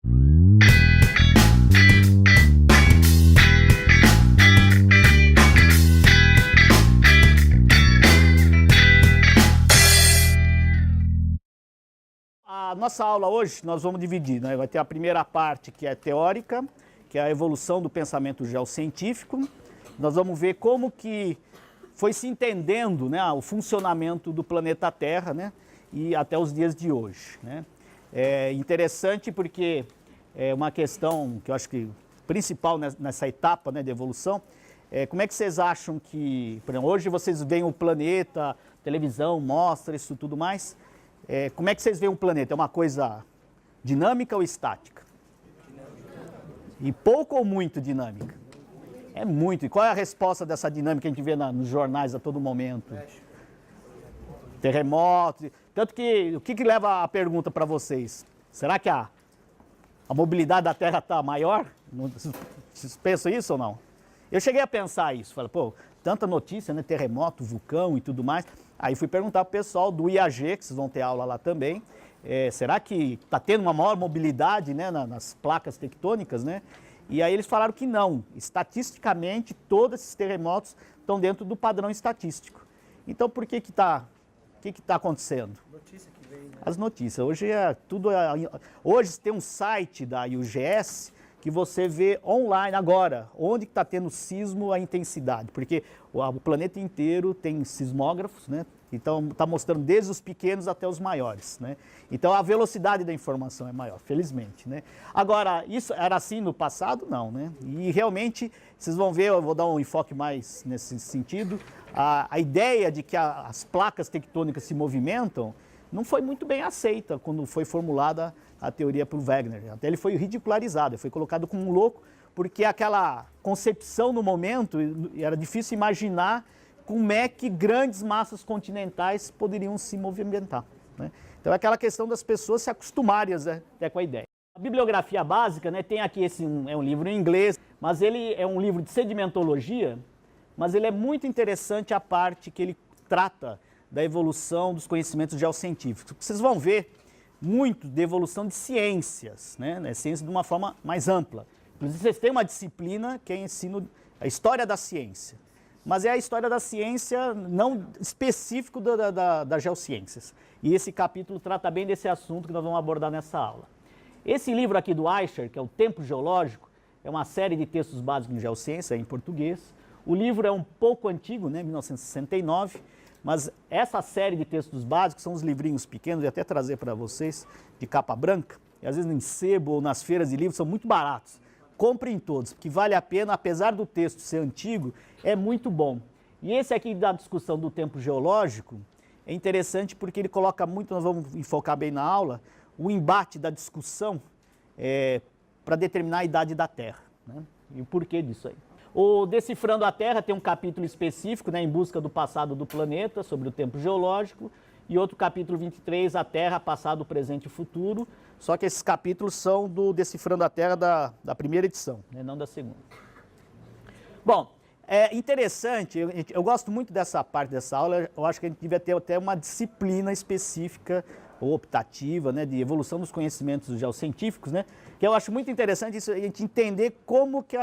A nossa aula hoje nós vamos dividir, né? Vai ter a primeira parte que é teórica, que é a evolução do pensamento geocientífico. Nós vamos ver como que foi se entendendo, né, o funcionamento do planeta Terra, né, e até os dias de hoje, né. É interessante porque é uma questão que eu acho que principal nessa etapa, né, de evolução, como é que vocês acham que, por exemplo, hoje vocês veem o planeta, televisão mostra isso tudo mais, como é que vocês veem o planeta? É uma coisa dinâmica ou estática? E pouco ou muito dinâmica? É muito. E qual é a resposta dessa dinâmica que a gente vê nos jornais a todo momento? Terremotos. Tanto que, o que leva a pergunta para vocês? Será que a mobilidade da Terra está maior? Vocês pensam isso ou não? Eu cheguei a pensar isso. Falei, pô, tanta notícia, né? Terremoto, vulcão e tudo mais. Aí fui perguntar para o pessoal do IAG, que vocês vão ter aula lá também. Será que está tendo uma maior mobilidade, né, nas placas tectônicas, né? E aí eles falaram que não. Estatisticamente, todos esses terremotos estão dentro do padrão estatístico. Então, por que que tá acontecendo? Notícia que vem, né? As notícias. Hoje tem um site da IUGS que você vê online agora, onde está tendo sismo, a intensidade. Porque o planeta inteiro tem sismógrafos, né? Então está mostrando desde os pequenos até os maiores, né? Então a velocidade da informação é maior, felizmente, né? Agora, isso era assim no passado? Não, né? E realmente, vocês vão ver, eu vou dar um enfoque mais nesse sentido, a ideia de que as placas tectônicas se movimentam não foi muito bem aceita quando foi formulada a teoria por Wegener. Até ele foi ridicularizado, ele foi colocado como um louco, porque aquela concepção no momento, era difícil imaginar como é que grandes massas continentais poderiam se movimentar, né? Então é aquela questão das pessoas se acostumarem até com a ideia. A bibliografia básica, né, tem aqui é um livro em inglês, mas ele é um livro de sedimentologia, mas ele é muito interessante a parte que ele trata da evolução dos conhecimentos geocientíficos. Vocês vão ver muito de evolução de ciências, né, ciência de uma forma mais ampla. Inclusive vocês têm uma disciplina que é ensino a história da ciência. Mas é a história da ciência não específico das geociências. E esse capítulo trata bem desse assunto que nós vamos abordar nessa aula. Esse livro aqui do Aischer, que é o Tempo Geológico, é uma série de textos básicos de geociência, em português. O livro é um pouco antigo, né, 1969, mas essa série de textos básicos são os livrinhos pequenos, eu até trazer para vocês, de capa branca, e às vezes em sebo ou nas feiras de livros são muito baratos. Comprem todos, porque vale a pena, apesar do texto ser antigo, é muito bom. E esse aqui da discussão do tempo geológico é interessante porque ele coloca muito, nós vamos enfocar bem na aula, o embate da discussão para determinar a idade da Terra, né? E o porquê disso aí. O Decifrando a Terra tem um capítulo específico, né, em busca do passado do planeta, sobre o tempo geológico, e outro capítulo 23, a Terra, passado, presente e futuro. Só que esses capítulos são do Decifrando a Terra da primeira edição, né, não da segunda. Bom, é interessante, eu gosto muito dessa parte dessa aula, eu acho que a gente devia ter até uma disciplina específica ou optativa, né, de evolução dos conhecimentos geocientíficos, né, que eu acho muito interessante isso, a gente entender como que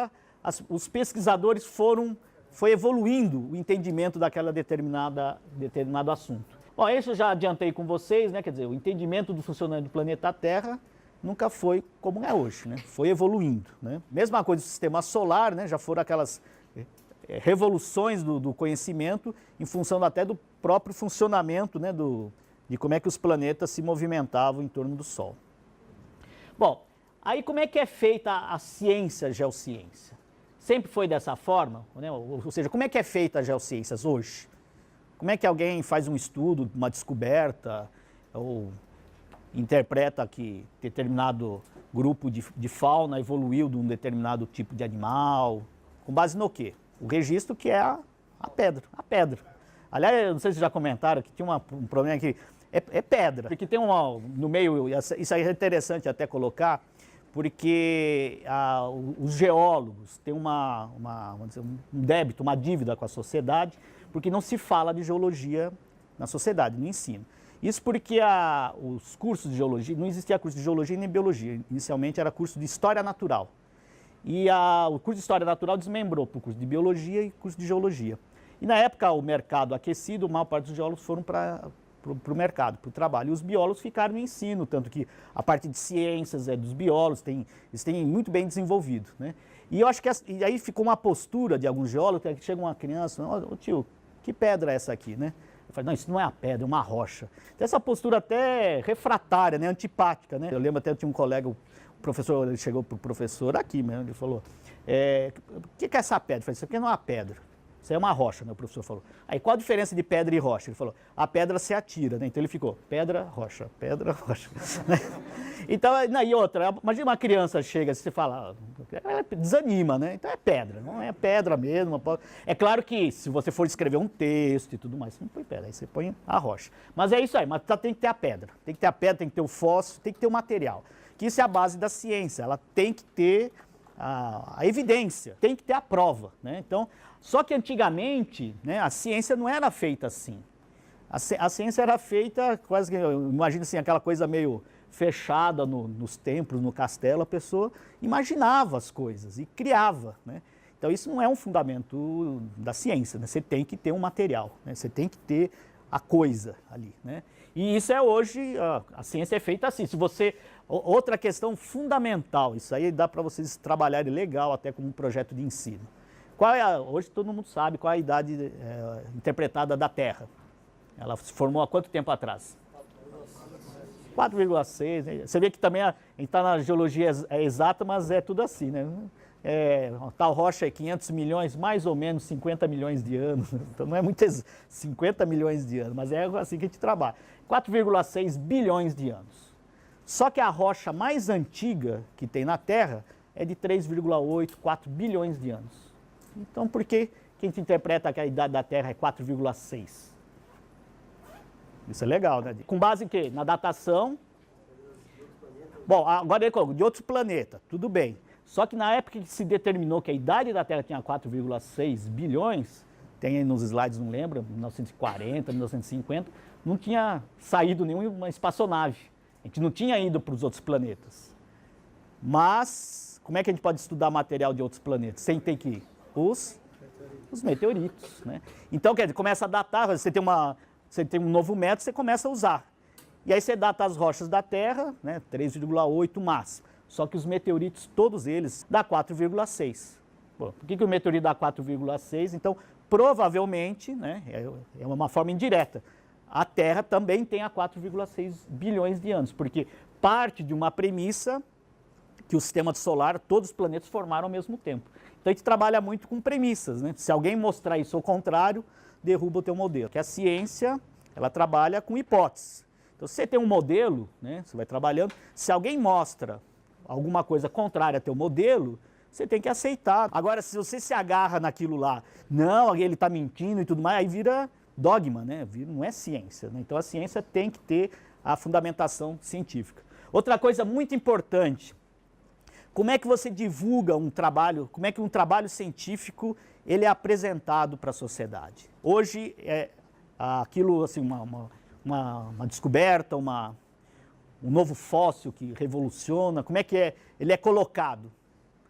os pesquisadores foi evoluindo o entendimento daquela determinado assunto. Bom, isso eu já adiantei com vocês, né? Quer dizer, o entendimento do funcionamento do planeta Terra nunca foi como é hoje, né? Foi evoluindo, né? Mesma coisa do sistema solar, né? Já foram aquelas revoluções do conhecimento em função até do próprio funcionamento, né? De como é que os planetas se movimentavam em torno do Sol. Bom, aí como é que é feita a ciência, a geociência? Sempre foi dessa forma, né? Ou seja, como é que é feita as geociências hoje? Como é que alguém faz um estudo, uma descoberta, ou interpreta que determinado grupo de fauna evoluiu de um determinado tipo de animal? Com base no quê? O registro que é a pedra. Aliás, não sei se vocês já comentaram que tinha um problema que é pedra. Porque tem no meio, isso aí é interessante até colocar, porque os geólogos têm um débito, uma dívida com a sociedade, porque não se fala de geologia na sociedade, no ensino. Isso porque os cursos de geologia, não existia curso de geologia nem biologia, inicialmente era curso de história natural. E o curso de história natural desmembrou para o curso de biologia e curso de geologia. E na época o mercado aquecido, a maior parte dos geólogos foram para o mercado, para o trabalho. E os biólogos ficaram no ensino, tanto que a parte de ciências dos biólogos, eles têm muito bem desenvolvido, né? E eu acho que e aí ficou uma postura de alguns geólogos, que chega uma criança, ô tio, que pedra é essa aqui, né? Eu falei, não, isso não é a pedra, é uma rocha. Então, essa postura até refratária, né, antipática, né? Eu lembro até, tinha um colega, o professor, ele chegou para o professor aqui mesmo, ele falou, o que é essa pedra? Eu falei, isso aqui não é uma pedra, isso é uma rocha, né, o professor falou. Aí, qual a diferença de pedra e rocha? Ele falou, a pedra se atira, né? Então ele ficou, pedra, rocha, pedra, rocha. Então, e outra, imagina uma criança chega, você fala, ela desanima, né? Então é pedra, não é pedra mesmo. É claro que se você for escrever um texto e tudo mais, você não põe pedra, aí você põe a rocha. Mas é isso aí, mas tem que ter a pedra. Tem que ter a pedra, tem que ter o fósforo, tem que ter o material. Que isso é a base da ciência, ela tem que ter a evidência, tem que ter a prova, né? Então, só que antigamente, né, a ciência não era feita assim. A ciência era feita quase que, imagina assim, aquela coisa meio fechada nos templos, no castelo, a pessoa imaginava as coisas e criava, né? Então isso não é um fundamento da ciência, né? Você tem que ter um material, né? Você tem que ter a coisa ali, né? E isso é hoje, a ciência é feita assim. Se você, outra questão fundamental, isso aí dá para vocês trabalharem legal até como um projeto de ensino. Hoje todo mundo sabe qual é a idade interpretada da Terra. Ela se formou há quanto tempo atrás? 4,6, né? Você vê que também a gente está na geologia exata, mas é tudo assim, né? Tal rocha é 500 milhões, mais ou menos 50 milhões de anos. Então não é muito 50 milhões de anos, mas é assim que a gente trabalha. 4,6 bilhões de anos. Só que a rocha mais antiga que tem na Terra é de 3,8, 4 bilhões de anos. Então por que a gente interpreta que a idade da Terra é 4,6? Isso é legal, né? Com base em quê? Na datação. Bom, agora ele colocou de outros planetas, tudo bem. Só que na época que se determinou que a idade da Terra tinha 4,6 bilhões, tem aí nos slides, não lembro, 1940, 1950, não tinha saído nenhuma espaçonave. A gente não tinha ido para os outros planetas. Mas, como é que a gente pode estudar material de outros planetas? Sem ter que ir? Os meteoritos, né? Então, quer dizer, começa a datar, você tem um novo método, você começa a usar. E aí você data as rochas da Terra, né, 3,8 máximo. Só que os meteoritos, todos eles, dá 4,6. Por que o meteorito dá 4,6? Então, provavelmente, né, é uma forma indireta, a Terra também tem a 4,6 bilhões de anos, porque parte de uma premissa que o sistema solar, todos os planetas formaram ao mesmo tempo. Então a gente trabalha muito com premissas, né? Se alguém mostrar isso ao contrário, derruba o teu modelo. Que a ciência, ela trabalha com hipóteses. Então se você tem um modelo, né, você vai trabalhando, se alguém mostra alguma coisa contrária ao teu modelo, você tem que aceitar. Agora, se você se agarra naquilo lá, não, ele está mentindo e tudo mais, aí vira dogma, né? Não é ciência, né? Então a ciência tem que ter a fundamentação científica. Outra coisa muito importante, como é que você divulga um trabalho, como é que um trabalho científico ele é apresentado para a sociedade? Hoje, aquilo, assim, uma descoberta, um novo fóssil que revoluciona, como é que ele é colocado?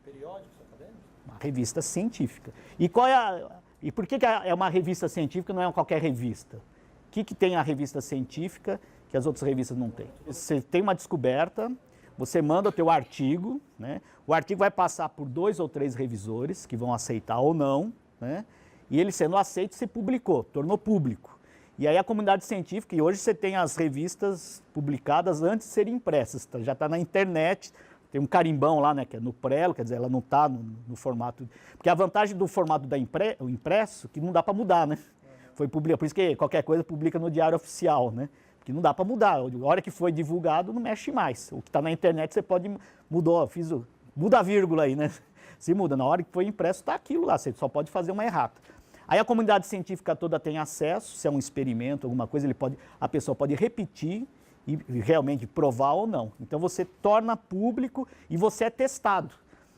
Periódicos acadêmicos? Uma revista científica. E por que é uma revista científica e não é qualquer revista? O que tem a revista científica que as outras revistas não têm? Você tem uma descoberta, você manda o teu artigo, né? O artigo vai passar por 2 ou 3 revisores que vão aceitar ou não, né? E ele sendo aceito, você publicou, tornou público. E aí a comunidade científica, e hoje você tem as revistas publicadas antes de serem impressas, já está na internet, tem um carimbão lá, né, que é no prelo, quer dizer, ela não está no formato... Porque a vantagem do formato o impresso, que não dá para mudar, né? Foi publicado, por isso que qualquer coisa publica no Diário Oficial, né? Que não dá para mudar. A hora que foi divulgado, não mexe mais. O que está na internet, você pode... Muda a vírgula aí, né? Se muda. Na hora que foi impresso, está aquilo lá. Você só pode fazer uma errata. Aí a comunidade científica toda tem acesso, se é um experimento, alguma coisa, a pessoa pode repetir e realmente provar ou não. Então você torna público e você é testado.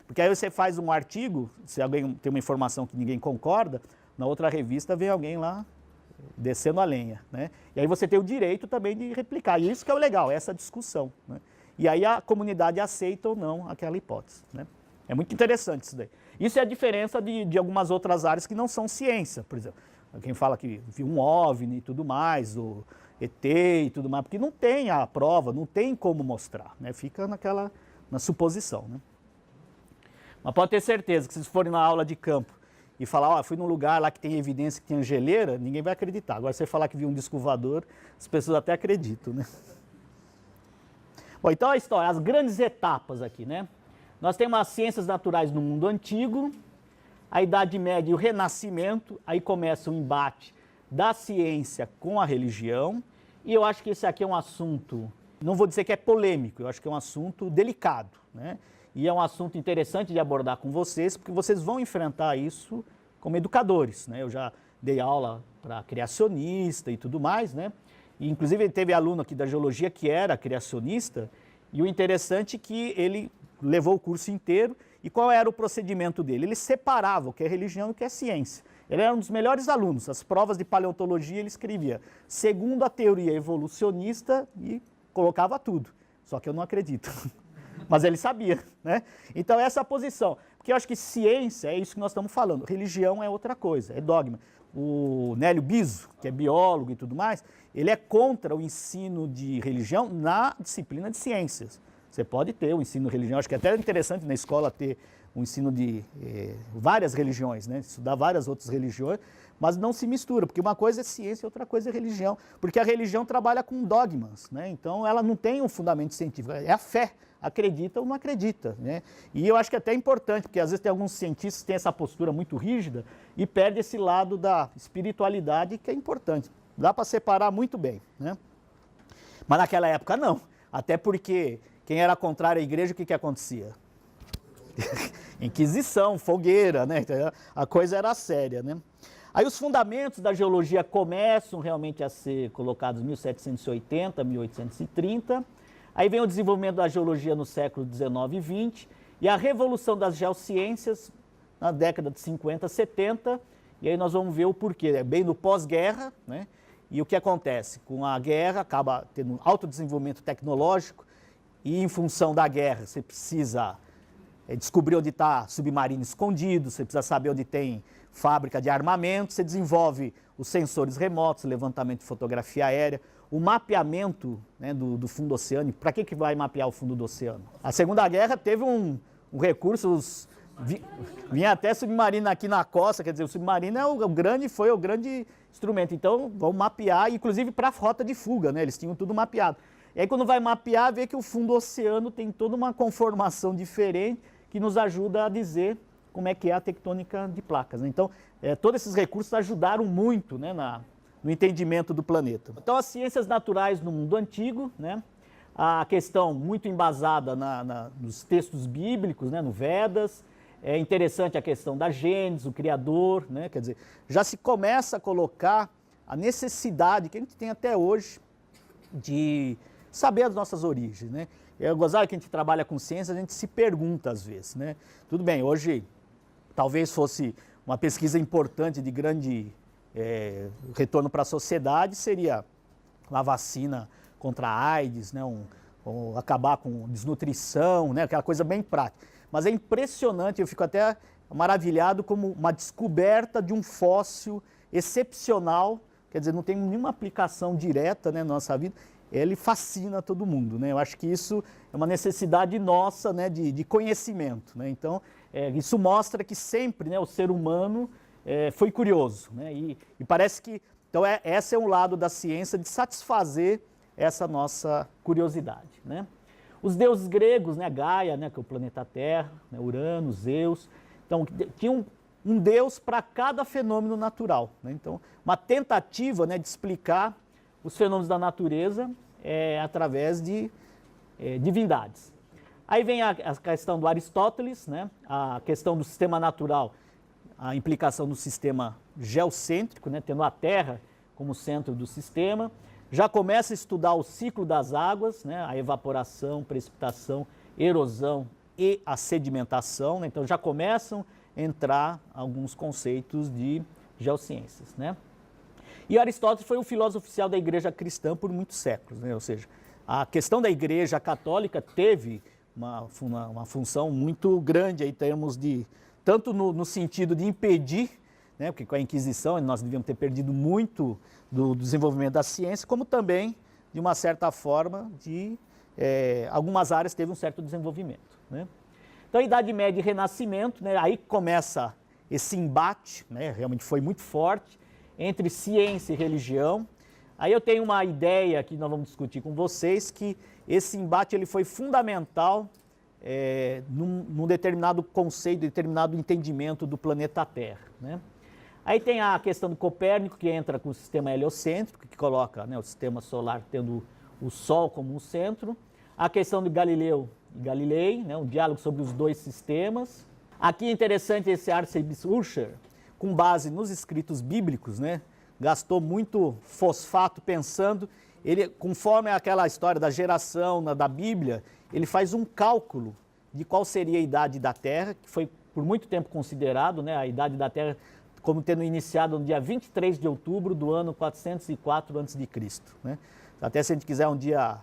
Porque aí você faz um artigo, se alguém tem uma informação que ninguém concorda, na outra revista vem alguém lá descendo a lenha, né? E aí você tem o direito também de replicar, e isso que é o legal, essa discussão, né? E aí a comunidade aceita ou não aquela hipótese, né? É muito interessante isso daí. Isso é a diferença de algumas outras áreas que não são ciência, por exemplo. Quem fala que viu um OVNI e tudo mais, o ET e tudo mais, porque não tem a prova, não tem como mostrar, né? Fica na suposição, né? Mas pode ter certeza que se vocês forem na aula de campo e falar, ó, fui num lugar lá que tem evidência que tem geleira, ninguém vai acreditar. Agora, se você falar que viu um disco voador, as pessoas até acreditam, né? Bom, então a história, as grandes etapas aqui, né? Nós temos as ciências naturais no mundo antigo, a Idade Média e o Renascimento, aí começa o embate da ciência com a religião, e eu acho que esse aqui é um assunto, não vou dizer que é polêmico, eu acho que é um assunto delicado, né? E é um assunto interessante de abordar com vocês, porque vocês vão enfrentar isso como educadores, né? Eu já dei aula para criacionista e tudo mais, né? E, inclusive, teve aluno aqui da geologia que era criacionista, e o interessante é que ele levou o curso inteiro, e qual era o procedimento dele? Ele separava o que é religião e o que é ciência. Ele era um dos melhores alunos, as provas de paleontologia ele escrevia segundo a teoria evolucionista e colocava tudo, só que eu não acredito. Mas ele sabia, né? Então essa é a posição, porque eu acho que ciência é isso que nós estamos falando, religião é outra coisa, é dogma. O Nélio Biso, que é biólogo e tudo mais, ele é contra o ensino de religião na disciplina de ciências. Você pode ter o ensino de religião, acho que é até interessante na escola ter um ensino de várias religiões, né? Estudar várias outras religiões, mas não se mistura, porque uma coisa é ciência e outra coisa é religião, porque a religião trabalha com dogmas, né? Então ela não tem um fundamento científico, é a fé. Acredita ou não acredita, né? E eu acho que é até importante, porque às vezes tem alguns cientistas que têm essa postura muito rígida e perde esse lado da espiritualidade que é importante. Dá para separar muito bem, né? Mas naquela época não, até porque quem era contrário à igreja, o que acontecia? Inquisição, fogueira, né? A coisa era séria, né? Aí os fundamentos da geologia começam realmente a ser colocados em 1780, 1830, aí vem o desenvolvimento da geologia no século 19 e 20 e a revolução das geociências na década de 50, 70, e aí nós vamos ver o porquê, é bem no pós-guerra, né? E o que acontece? Com a guerra acaba tendo um alto desenvolvimento tecnológico e em função da guerra você precisa descobrir onde está submarino escondido, você precisa saber onde tem fábrica de armamento, você desenvolve os sensores remotos, levantamento de fotografia aérea, o mapeamento, né, do fundo oceânico. Para que vai mapear o fundo do oceano? A Segunda Guerra teve um recurso, vinha até submarino aqui na costa, quer dizer, o submarino foi o grande instrumento. Então, vão mapear, inclusive para a rota de fuga, né, eles tinham tudo mapeado. E aí quando vai mapear, vê que o fundo do oceano tem toda uma conformação diferente que nos ajuda a dizer como é que é a tectônica de placas, né? Então, todos esses recursos ajudaram muito, né, no entendimento do planeta. Então, as ciências naturais no mundo antigo, né, a questão muito embasada nos textos bíblicos, né, no Vedas, é interessante a questão da Gênesis, o Criador, né, quer dizer, já se começa a colocar a necessidade que a gente tem até hoje de saber as nossas origens, né? É gozado que a gente trabalha com ciência, a gente se pergunta às vezes, né? Tudo bem, hoje talvez fosse uma pesquisa importante de grande retorno para a sociedade, seria uma vacina contra a AIDS, né? Ou acabar com desnutrição, né? Aquela coisa bem prática. Mas é impressionante, eu fico até maravilhado como uma descoberta de um fóssil excepcional, quer dizer, não tem nenhuma aplicação direta, né, na nossa vida, ele fascina todo mundo, né? Eu acho que isso é uma necessidade nossa, né, de conhecimento, né? Então, isso mostra que sempre, né, o ser humano foi curioso, né? E parece que, então, esse é um lado da ciência de satisfazer essa nossa curiosidade, né? Os deuses gregos, né, Gaia, né, que é o planeta Terra, né, Urano, Zeus, então, tinha um deus para cada fenômeno natural, né? Então, uma tentativa, né, de explicar os fenômenos da natureza através de divindades. Aí vem a questão do Aristóteles, né? A questão do sistema natural, a implicação do sistema geocêntrico, né? Tendo a Terra como centro do sistema. Já começa a estudar o ciclo das águas, né? A evaporação, precipitação, erosão e a sedimentação, né? Então já começam a entrar alguns conceitos de geociências, né? E Aristóteles foi o filósofo oficial da igreja cristã por muitos séculos, né? Ou seja, a questão da igreja católica teve uma função muito grande em termos de, tanto no sentido de impedir, né, porque com a Inquisição nós devíamos ter perdido muito do desenvolvimento da ciência, como também, de uma certa forma, algumas áreas teve um certo desenvolvimento, né? Então, a Idade Média e Renascimento, né, aí começa esse embate, né, realmente foi muito forte, entre ciência e religião. Aí eu tenho uma ideia que nós vamos discutir com vocês, que esse embate ele foi fundamental num determinado conceito, determinado entendimento do planeta Terra, né? Aí tem a questão do Copérnico, que entra com o sistema heliocêntrico, que coloca, né, o sistema solar tendo o Sol como um centro. A questão de Galileu e Galilei, né, um diálogo sobre os dois sistemas. Aqui é interessante esse Arcebispo Usher, com base nos escritos bíblicos, né, gastou muito fosfato pensando, ele, conforme aquela história da geração da Bíblia, ele faz um cálculo de qual seria a idade da Terra, que foi por muito tempo considerado, né, a idade da Terra como tendo iniciado no dia 23 de outubro do ano 404 a.C., né? Até se a gente quiser um dia,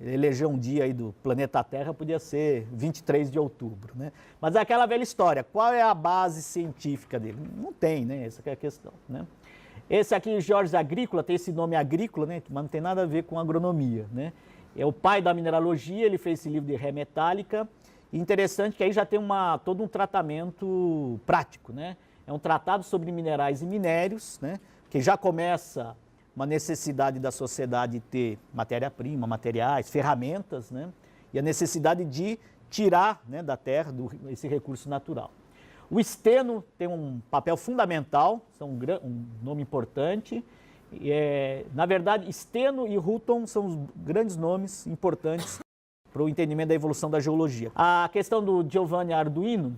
eleger um dia aí do planeta Terra, podia ser 23 de outubro, né? Mas é aquela velha história, qual é a base científica dele? Não tem, né? Essa que é a questão, né? Esse aqui, Georges Agrícola, tem esse nome agrícola, né? Mas não tem nada a ver com agronomia, né? É o pai da mineralogia, ele fez esse livro de Ré Metálica. E interessante que aí já tem todo um tratamento prático, né? É um tratado sobre minerais e minérios, né? Que já começa uma necessidade da sociedade ter matéria-prima, materiais, ferramentas, né? E a necessidade de tirar, né, da terra esse recurso natural. O Steno tem um papel fundamental, são um nome importante. Na verdade, Steno e Hutton são os grandes nomes importantes para o entendimento da evolução da geologia. A questão do Giovanni Arduino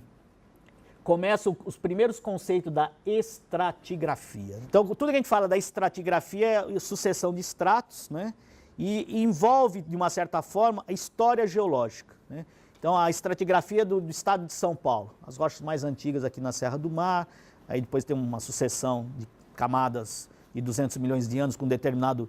começa os primeiros conceitos da estratigrafia. Então, tudo que a gente fala da estratigrafia é sucessão de estratos, né? E envolve, de uma certa forma, a história geológica, né? Então, a estratigrafia do estado de São Paulo, as rochas mais antigas aqui na Serra do Mar, aí depois tem uma sucessão de camadas de 200 milhões de anos com determinado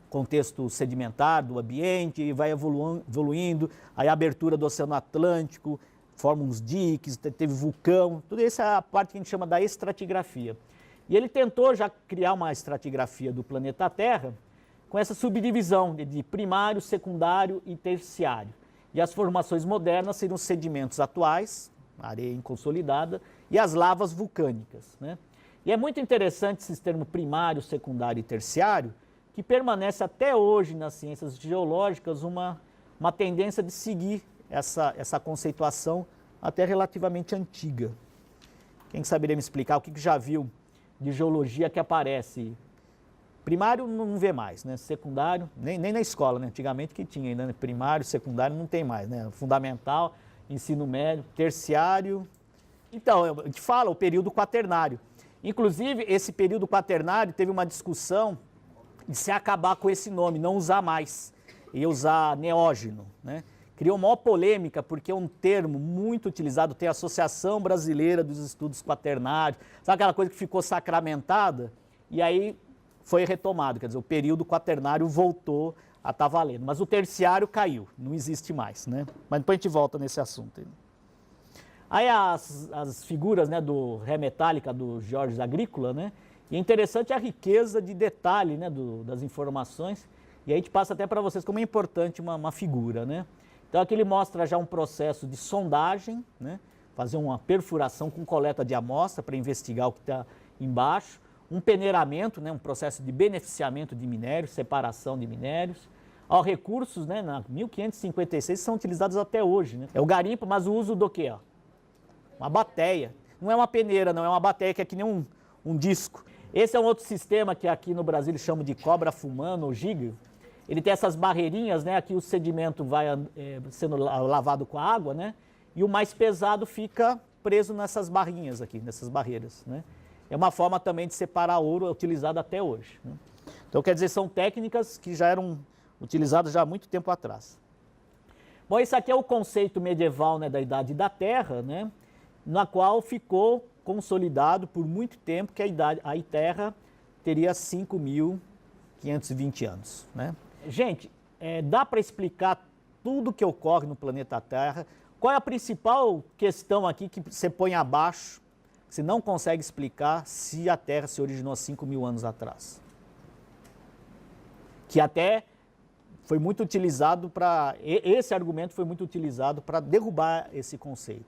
contexto sedimentar do ambiente, e vai evoluindo, aí a abertura do Oceano Atlântico, forma uns diques, teve vulcão, tudo isso é a parte que a gente chama da estratigrafia. E ele tentou já criar uma estratigrafia do planeta Terra com essa subdivisão de primário, secundário e terciário. E as formações modernas seriam os sedimentos atuais, areia inconsolidada, e as lavas vulcânicas, né? E é muito interessante esses termos primário, secundário e terciário, que permanece até hoje nas ciências geológicas uma tendência de seguir essa conceituação até relativamente antiga. Quem saberia me explicar o que já viu de geologia que aparece? Primário não vê mais, né? Secundário, nem na escola, né? Antigamente que tinha ainda, né? Primário, secundário não tem mais, né? Fundamental, ensino médio, terciário. Então, a gente fala o período quaternário. Inclusive, esse período quaternário teve uma discussão de se acabar com esse nome, não usar mais, e usar neógeno, né? Criou maior polêmica, porque é um termo muito utilizado, tem a Associação Brasileira dos Estudos Quaternários, sabe aquela coisa que ficou sacramentada? E aí foi retomado, quer dizer, o período quaternário voltou a estar valendo, mas o terciário caiu, não existe mais, né? Mas depois a gente volta nesse assunto. Aí as figuras, né, do Ré Metálica, do Georges Agrícola, né? E é interessante a riqueza de detalhe, né, das informações, e aí a gente passa até para vocês como é importante uma figura, né? Então aqui ele mostra já um processo de sondagem, né? Fazer uma perfuração com coleta de amostra para investigar o que está embaixo, um peneiramento, né? Um processo de beneficiamento de minérios, separação de minérios. Ó, recursos, né? Na 1556 são utilizados até hoje, né? É o garimpo, mas o uso do quê? Ó? Uma bateia. Não é uma peneira, não, é uma bateia que é que nem um disco. Esse é um outro sistema que aqui no Brasil eles chamam de cobra fumando ou giga. Ele tem essas barreirinhas, né? Aqui o sedimento vai sendo lavado com a água, né? E o mais pesado fica preso nessas barrinhas aqui, nessas barreiras, né? É uma forma também de separar ouro utilizada até hoje, né? Então, quer dizer, são técnicas que já eram utilizadas já há muito tempo atrás. Bom, esse aqui é o conceito medieval, né, da Idade da Terra, né? Na qual ficou consolidado por muito tempo que a Terra teria 5.520 anos, né? Gente, dá para explicar tudo que ocorre no planeta Terra. Qual é a principal questão aqui que você põe abaixo, que você não consegue explicar se a Terra se originou há 5.000 anos atrás? Que até foi muito utilizado esse argumento foi muito utilizado para derrubar esse conceito.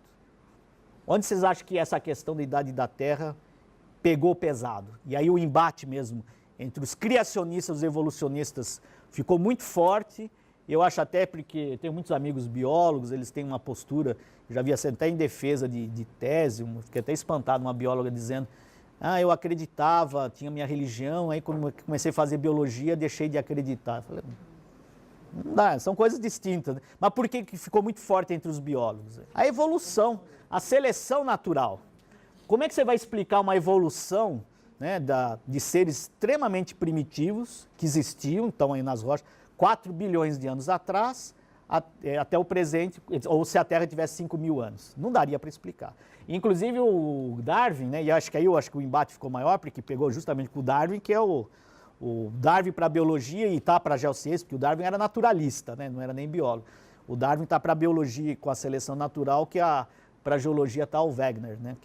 Onde vocês acham que essa questão da idade da Terra pegou pesado? E aí o embate mesmo entre os criacionistas e os evolucionistas ficou muito forte. Eu acho até porque tenho muitos amigos biólogos, eles têm uma postura, já vi até em defesa de tese, fiquei até espantado, uma bióloga dizendo, eu acreditava, tinha minha religião, aí quando comecei a fazer biologia, deixei de acreditar. Eu falei, não dá, são coisas distintas, né? Mas por que ficou muito forte entre os biólogos? A evolução, a seleção natural. Como é que você vai explicar uma evolução, né, de seres extremamente primitivos, que existiam, estão aí nas rochas, 4 bilhões de anos atrás, até o presente, ou se a Terra tivesse 5.000 anos. Não daria para explicar. Inclusive o Darwin, né, e acho que o embate ficou maior, porque pegou justamente com o Darwin, que é o Darwin para a biologia e está para a geociência, porque o Darwin era naturalista, né, não era nem biólogo. O Darwin está para a biologia com a seleção natural, que para a geologia está o Wegener, né,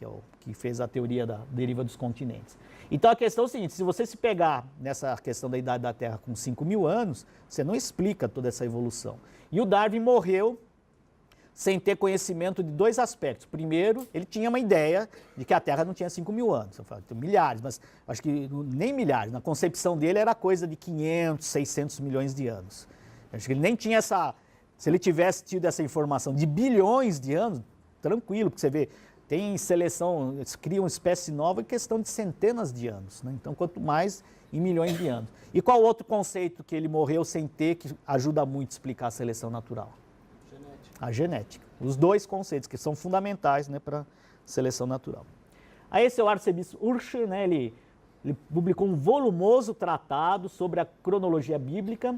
que fez a teoria da deriva dos continentes. Então a questão é o seguinte, se você se pegar nessa questão da idade da Terra com 5.000 anos, você não explica toda essa evolução. E o Darwin morreu sem ter conhecimento de dois aspectos. Primeiro, ele tinha uma ideia de que a Terra não tinha 5.000 anos. Eu falo, milhares, mas acho que nem milhares. Na concepção dele era coisa de 500, 600 milhões de anos. Acho que ele nem tinha essa... Se ele tivesse tido essa informação de bilhões de anos, tranquilo, porque você vê, tem seleção, eles criam uma espécie nova em questão de centenas de anos, né? Então, quanto mais em milhões de anos. E qual outro conceito que ele morreu sem ter, que ajuda muito a explicar a seleção natural? A genética. Os dois conceitos que são fundamentais, né, para a seleção natural. Aí esse é o arcebispo Urscher, né, ele publicou um volumoso tratado sobre a cronologia bíblica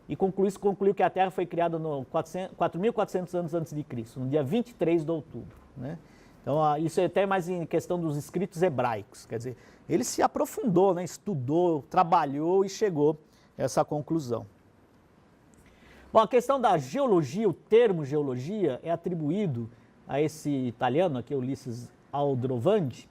e concluiu que a Terra foi criada no 4.400 anos antes de Cristo, no dia 23 de outubro. Né? Então isso é até mais em questão dos escritos hebraicos, quer dizer, ele se aprofundou, né, estudou, trabalhou e chegou a essa conclusão. Bom, a questão da geologia, o termo geologia é atribuído a esse italiano, aqui, Ulisses Aldrovandi.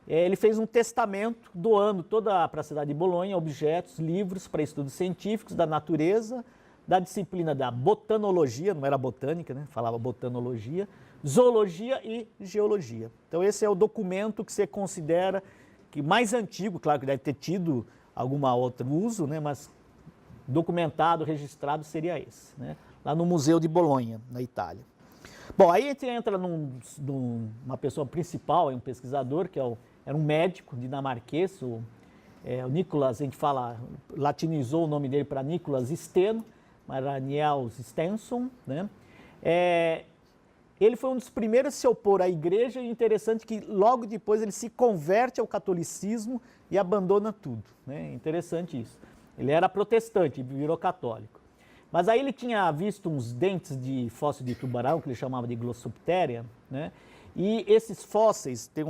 Ele fez um testamento doando para a cidade de Bolonha objetos, livros para estudos científicos da natureza, da disciplina da botanologia, não era botânica, né? Falava botanologia, zoologia e geologia. Então esse é o documento que você considera que mais antigo, claro que deve ter tido algum outro uso, né? Mas documentado, registrado seria esse, né? Lá no Museu de Bolonha, na Itália. Bom, aí a gente entra numa pessoa principal, um pesquisador, que era um médico dinamarquês, o Nicolas, a gente latinizou o nome dele para Nicolas Steno, mas era Niels Stenson, né? Ele foi um dos primeiros a se opor à igreja, e interessante que logo depois ele se converte ao catolicismo e abandona tudo, né? Interessante isso. Ele era protestante e virou católico. Mas aí ele tinha visto uns dentes de fóssil de tubarão, que ele chamava de Glossopteria, né? E esses fósseis, tem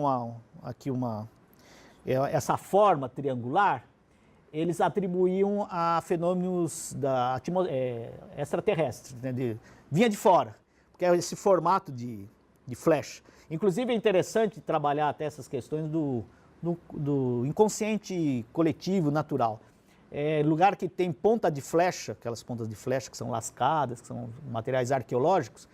essa forma triangular, eles atribuíam a fenômenos extraterrestres, né? Vinha de fora, porque é esse formato de flecha. Inclusive é interessante trabalhar até essas questões do inconsciente coletivo natural. Lugar que tem ponta de flecha, aquelas pontas de flecha que são lascadas, que são materiais arqueológicos,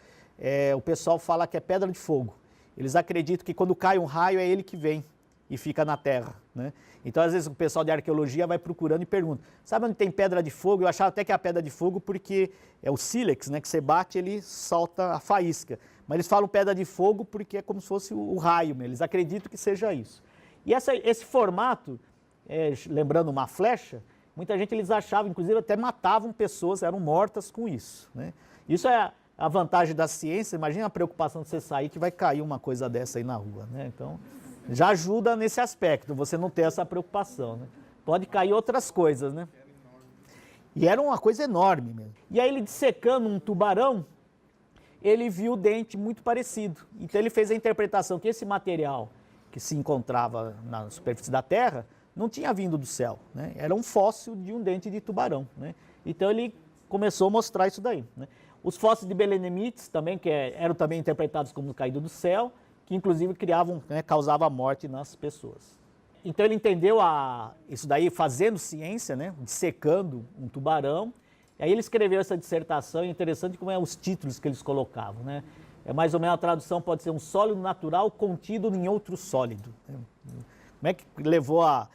o pessoal fala que é pedra de fogo. Eles acreditam que quando cai um raio é ele que vem e fica na terra, né? Então às vezes o pessoal de arqueologia vai procurando e pergunta, sabe onde tem pedra de fogo? Eu achava até que é a pedra de fogo porque é o sílex, né, que você bate ele solta a faísca. Mas eles falam pedra de fogo porque é como se fosse o raio, eles acreditam que seja isso. E esse formato, lembrando uma flecha, muita gente eles achavam, inclusive até matavam pessoas, eram mortas com isso, né? Isso é a vantagem da ciência. Imagina a preocupação de você sair que vai cair uma coisa dessa aí na rua, né? Então, já ajuda nesse aspecto, você não ter essa preocupação, né? Pode cair outras coisas, né? E era uma coisa enorme mesmo. E aí ele dissecando um tubarão, ele viu o dente muito parecido. Então ele fez a interpretação que esse material que se encontrava na superfície da Terra não tinha vindo do céu, né? Era um fóssil de um dente de tubarão, né? Então ele começou a mostrar isso daí, né? Os fósseis de belemnites também, que eram também interpretados como caído do céu, que inclusive criavam, né, causavam morte nas pessoas. Então ele entendeu isso daí fazendo ciência, né, dissecando um tubarão. E aí ele escreveu essa dissertação, e é interessante como os títulos que eles colocavam, né? É mais ou menos a tradução pode ser um sólido natural contido em outro sólido. Como é que levou a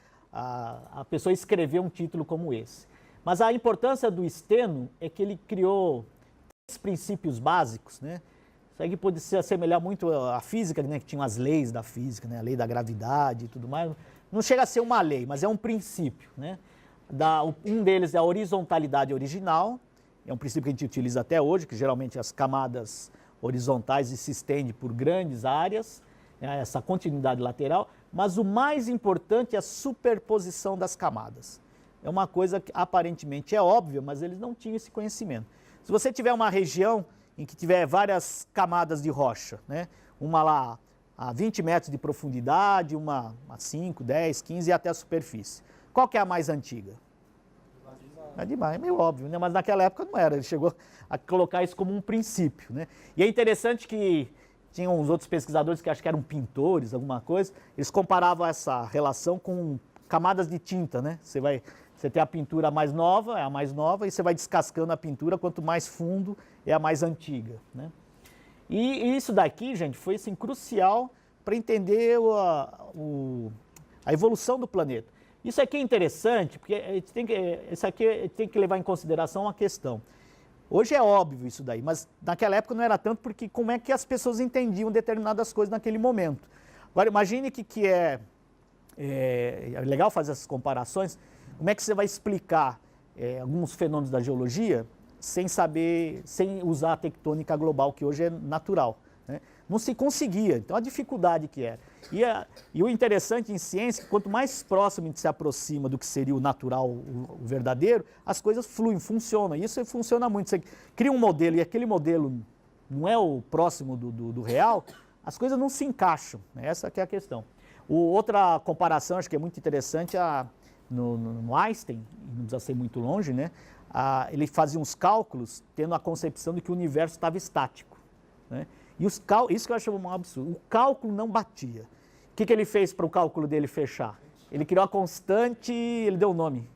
pessoa a escrever um título como esse? Mas a importância do Steno é que ele criou princípios básicos, né? Isso aí pode se assemelhar muito à física, né? Que tinha as leis da física, né? A lei da gravidade e tudo mais. Não chega a ser uma lei, mas é um princípio, né? Um deles é a horizontalidade original, é um princípio que a gente utiliza até hoje, que geralmente as camadas horizontais se estendem por grandes áreas, né? Essa continuidade lateral, mas o mais importante é a superposição das camadas. É uma coisa que aparentemente é óbvia, mas eles não tinham esse conhecimento. Se você tiver uma região em que tiver várias camadas de rocha, né? Uma lá a 20 metros de profundidade, uma a 5, 10, 15 e até a superfície. Qual que é a mais antiga? É demais, é meio óbvio, né? Mas naquela época não era, ele chegou a colocar isso como um princípio, né? E é interessante que tinham uns outros pesquisadores que acho que eram pintores, alguma coisa, eles comparavam essa relação com camadas de tinta, né? Você tem a pintura mais nova, é a mais nova, e você vai descascando a pintura, quanto mais fundo é a mais antiga, né? E isso daqui, gente, foi assim, crucial para entender a evolução do planeta. Isso aqui é interessante, porque isso aqui tem que levar em consideração uma questão. Hoje é óbvio isso daí, mas naquela época não era tanto, porque como é que as pessoas entendiam determinadas coisas naquele momento. Agora, imagine que é legal fazer essas comparações. Como é que você vai explicar alguns fenômenos da geologia sem usar a tectônica global, que hoje é natural, né? Não se conseguia, então a dificuldade que era. E o interessante em ciência é que quanto mais próximo a gente se aproxima do que seria o natural, o verdadeiro, as coisas fluem, funcionam. E isso funciona muito. Você cria um modelo e aquele modelo não é o próximo do real, as coisas não se encaixam, né? Essa que é a questão. Outra comparação, acho que é muito interessante, no Einstein, não precisa ser muito longe, né? Ele fazia uns cálculos tendo a concepção de que o universo estava estático, né? E isso que eu acho um absurdo, o cálculo não batia. O que ele fez para o cálculo dele fechar? Ele criou a constante, ele deu o nome.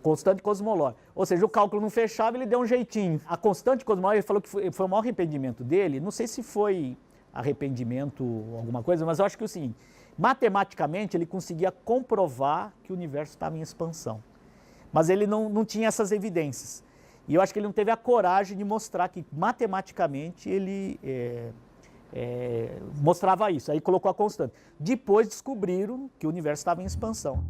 Constante cosmológica. Ou seja, o cálculo não fechava, ele deu um jeitinho. A constante cosmológica, ele falou que foi o maior arrependimento dele, não sei se foi arrependimento ou alguma coisa, mas eu acho que é o seguinte, matematicamente ele conseguia comprovar que o universo estava em expansão, mas ele não tinha essas evidências. E eu acho que ele não teve a coragem de mostrar que matematicamente ele mostrava isso. Aí colocou a constante. Depois descobriram que o universo estava em expansão.